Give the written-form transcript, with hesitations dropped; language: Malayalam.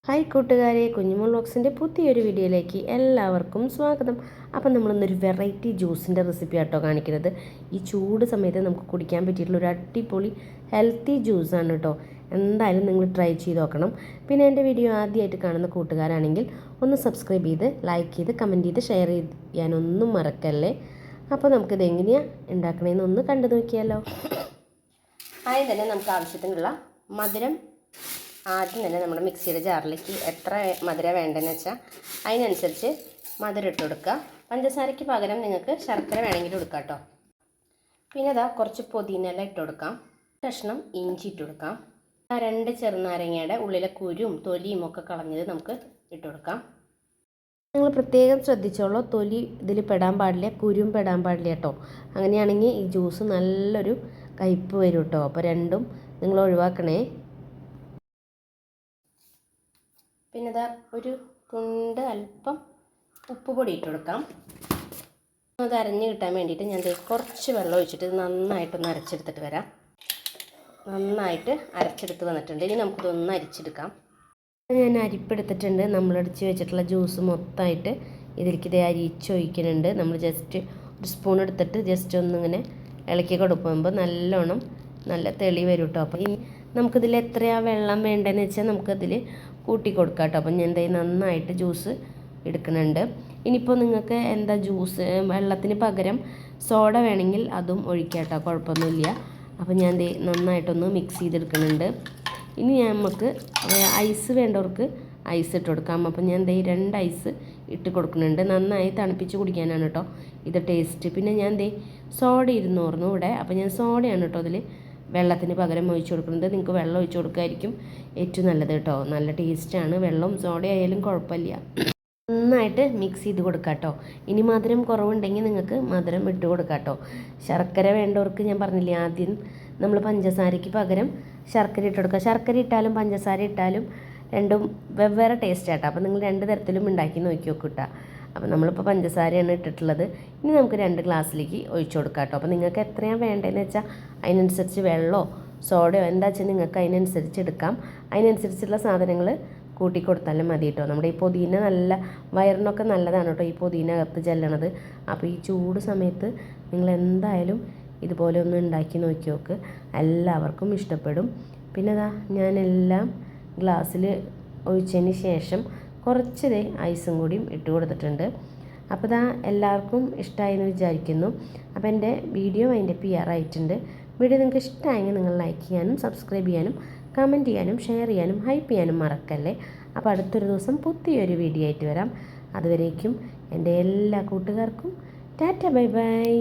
ഹായ് കൂട്ടുകാരെ, കുഞ്ഞുമോൾ ബോക്സിൻ്റെ പുതിയൊരു വീഡിയോയിലേക്ക് എല്ലാവർക്കും സ്വാഗതം. അപ്പം നമ്മളിന്നൊരു വെറൈറ്റി ജ്യൂസിൻ്റെ റെസിപ്പി ആട്ടോ കാണിക്കുന്നത്. ഈ ചൂട് സമയത്ത് നമുക്ക് കുടിക്കാൻ പറ്റിയിട്ടുള്ള ഒരു അടിപൊളി ഹെൽത്തി ജ്യൂസാണ് കേട്ടോ. എന്തായാലും നിങ്ങൾ ട്രൈ ചെയ്ത് നോക്കണം. പിന്നെ എൻ്റെ വീഡിയോ ആദ്യമായിട്ട് കാണുന്ന കൂട്ടുകാരാണെങ്കിൽ ഒന്ന് സബ്സ്ക്രൈബ് ചെയ്ത് ലൈക്ക് ചെയ്ത് കമൻറ്റ് ചെയ്ത് ഷെയർ ചെയ്യാനൊന്നും മറക്കല്ലേ. അപ്പോൾ നമുക്കിത് എങ്ങനെയാണ് ഉണ്ടാക്കണമെന്ന് ഒന്ന് കണ്ടു നോക്കിയാലോ. ആദ്യം തന്നെ നമുക്ക് ആവശ്യത്തിനുള്ള മധുരം ആദ്യം തന്നെ നമ്മുടെ മിക്സിയുടെ ജാറിലേക്ക് എത്ര മധുരം വേണ്ടതെന്ന് വെച്ചാൽ അതിനനുസരിച്ച് മധുരം ഇട്ട് കൊടുക്കുക. പഞ്ചസാരയ്ക്ക് പകരം നിങ്ങൾക്ക് ശർക്കര വേണമെങ്കിൽ കൊടുക്കാം കേട്ടോ. പിന്നെ അതാ കുറച്ച് പുതിനയില ഇട്ട് കൊടുക്കാം. കഷ്ണം ഇഞ്ചി ഇട്ട് കൊടുക്കാം. 2 ചെറുനാരങ്ങയുടെ ഉള്ളിലെ കുരും തൊലിയും ഒക്കെ കളഞ്ഞത് നമുക്ക് ഇട്ട് കൊടുക്കാം. നിങ്ങൾ പ്രത്യേകം ശ്രദ്ധിച്ചോളൂ, തൊലി ഇതിൽ പെടാൻ പാടില്ല, കുരും പെടാൻ പാടില്ല കേട്ടോ. അങ്ങനെയാണെങ്കിൽ ഈ ജ്യൂസ് നല്ലൊരു കയ്പ്പ് വരും കേട്ടോ. അപ്പോൾ രണ്ടും നിങ്ങൾ ഒഴിവാക്കണേ. പിന്നെ ഇതാ ഒരു തുണ്ട് അല്പം ഉപ്പ് പൊടി ഇട്ട് കൊടുക്കാം. അത് അരഞ്ഞ് കിട്ടാൻ വേണ്ടിയിട്ട് ഞാൻ കുറച്ച് വെള്ളം ഒഴിച്ചിട്ട് നന്നായിട്ടൊന്ന് അരച്ചെടുത്തിട്ട് വരാം. നന്നായിട്ട് അരച്ചെടുത്ത് വന്നിട്ടുണ്ട്. ഇനി നമുക്കിതൊന്ന് അരിച്ചെടുക്കാം. ഞാൻ അരിപ്പെടുത്തിട്ടുണ്ട്. നമ്മളടിച്ച് വെച്ചിട്ടുള്ള ജ്യൂസ് മൊത്തമായിട്ട് ഇതിലേക്ക് ഇത് അരിച്ചൊഴിക്കുന്നുണ്ട്. നമ്മൾ ജസ്റ്റ് ഒരു സ്പൂൺ എടുത്തിട്ട് ജസ്റ്റ് ഒന്നിങ്ങനെ ഇളക്കി കൊടുക്കുമ്പോൾ നല്ലോണം നല്ല തെളി വരും കേട്ടോ. അപ്പോൾ ഇനി നമുക്കിതിൽ എത്രയാണ് വെള്ളം വേണ്ടതെന്ന് വെച്ചാൽ നമുക്കതിൽ കൂട്ടി കൊടുക്കാം കേട്ടോ. അപ്പം ഞാൻ എന്തായാലും നന്നായിട്ട് ജ്യൂസ് എടുക്കുന്നുണ്ട്. ഇനിയിപ്പോൾ നിങ്ങൾക്ക് എന്താ ജ്യൂസ് വെള്ളത്തിന് പകരം സോഡ വേണമെങ്കിൽ അതും ഒഴിക്കാം കേട്ടോ, കുഴപ്പമൊന്നുമില്ല. അപ്പം ഞാൻ നന്നായിട്ടൊന്ന് മിക്സ് ചെയ്തെടുക്കുന്നുണ്ട്. ഇനി നമുക്ക് ഐസ് വേണ്ടവർക്ക് ഐസ് ഇട്ട് കൊടുക്കാം. അപ്പം ഞാൻ 2 ഐസ് ഇട്ട് കൊടുക്കുന്നുണ്ട്. നന്നായി തണുപ്പിച്ച് കുടിക്കാനാണ് കേട്ടോ ഇത് ടേസ്റ്റ്. പിന്നെ ഞാൻ സോഡ ഇരുന്നോർന്നു ഇവിടെ. അപ്പം ഞാൻ സോഡയാണ് കേട്ടോ അതിൽ വെള്ളത്തിന് പകരം ഒഴിച്ച് കൊടുക്കുന്നത്. നിങ്ങൾക്ക് വെള്ളം ഒഴിച്ച് കൊടുക്കുമായിരിക്കും ഏറ്റവും നല്ലത് കേട്ടോ. നല്ല ടേസ്റ്റാണ്. വെള്ളം സോഡ ആയാലും കുഴപ്പമില്ല. നന്നായിട്ട് മിക്സ് ചെയ്ത് കൊടുക്കാം കേട്ടോ. ഇനി മധുരം കുറവുണ്ടെങ്കിൽ നിങ്ങൾക്ക് മധുരം ഇട്ട് കൊടുക്കാം കേട്ടോ. ശർക്കര വേണ്ടവർക്ക് ഞാൻ പറഞ്ഞില്ലേ ആദ്യം നമ്മൾ പഞ്ചസാരയ്ക്ക് പകരം ശർക്കര ഇട്ട് കൊടുക്കുക. ശർക്കര ഇട്ടാലും പഞ്ചസാര ഇട്ടാലും രണ്ടും വെവ്വേറെ ടേസ്റ്റ് ആട്ടോ. അപ്പോൾ നിങ്ങൾ 2 തരത്തിലും ഉണ്ടാക്കി നോക്കി നോക്കും കേട്ടോ. അപ്പോൾ നമ്മളിപ്പോൾ പഞ്ചസാരയാണ് ഇട്ടിട്ടുള്ളത്. ഇനി നമുക്ക് 2 ഗ്ലാസ്സിലേക്ക് ഒഴിച്ചു കൊടുക്കാം കേട്ടോ. അപ്പോൾ നിങ്ങൾക്ക് എത്രയാണ് വേണ്ടതെന്ന് വെച്ചാൽ അതിനനുസരിച്ച് വെള്ളമോ സോഡയോ എന്താ വെച്ചാൽ നിങ്ങൾക്ക് അതിനനുസരിച്ച് എടുക്കാം. അതിനനുസരിച്ചുള്ള സാധനങ്ങൾ കൂട്ടി കൊടുത്താലും മതി കേട്ടോ. നമ്മുടെ ഈ പുതിന നല്ല വയറിനൊക്കെ നല്ലതാണ് കേട്ടോ ഈ പുതിന അകത്ത് ചെല്ലണത്. അപ്പോൾ ഈ ചൂട് സമയത്ത് നിങ്ങൾ എന്തായാലും ഇതുപോലെ ഒന്ന് ഉണ്ടാക്കി നോക്കി നോക്ക്, എല്ലാവർക്കും ഇഷ്ടപ്പെടും. പിന്നെ ഞാനെല്ലാം ഗ്ലാസ്സിൽ ഒഴിച്ചതിന് ശേഷം കുറച്ച് ഐസും കൂടിയും ഇട്ട് കൊടുത്തിട്ടുണ്ട്. അപ്പോൾ എല്ലാവർക്കും ഇഷ്ടമായെന്ന് വിചാരിക്കുന്നു. അപ്പോൾ എൻ്റെ വീഡിയോ അതിൻ്റെ PR ആയിട്ടുണ്ട്. വീഡിയോ നിങ്ങൾക്ക് ഇഷ്ടമായെങ്കിൽ നിങ്ങൾ ലൈക്ക് ചെയ്യാനും സബ്സ്ക്രൈബ് ചെയ്യാനും കമൻറ്റ് ചെയ്യാനും ഷെയർ ചെയ്യാനും ഹൈപ്പ് ചെയ്യാനും മറക്കല്ലേ. അപ്പോൾ അടുത്തൊരു ദിവസം പുതിയൊരു വീഡിയോ ആയിട്ട് വരാം. അതുവരേക്കും എൻ്റെ എല്ലാ കൂട്ടുകാർക്കും ടാറ്റ ബൈ ബൈ.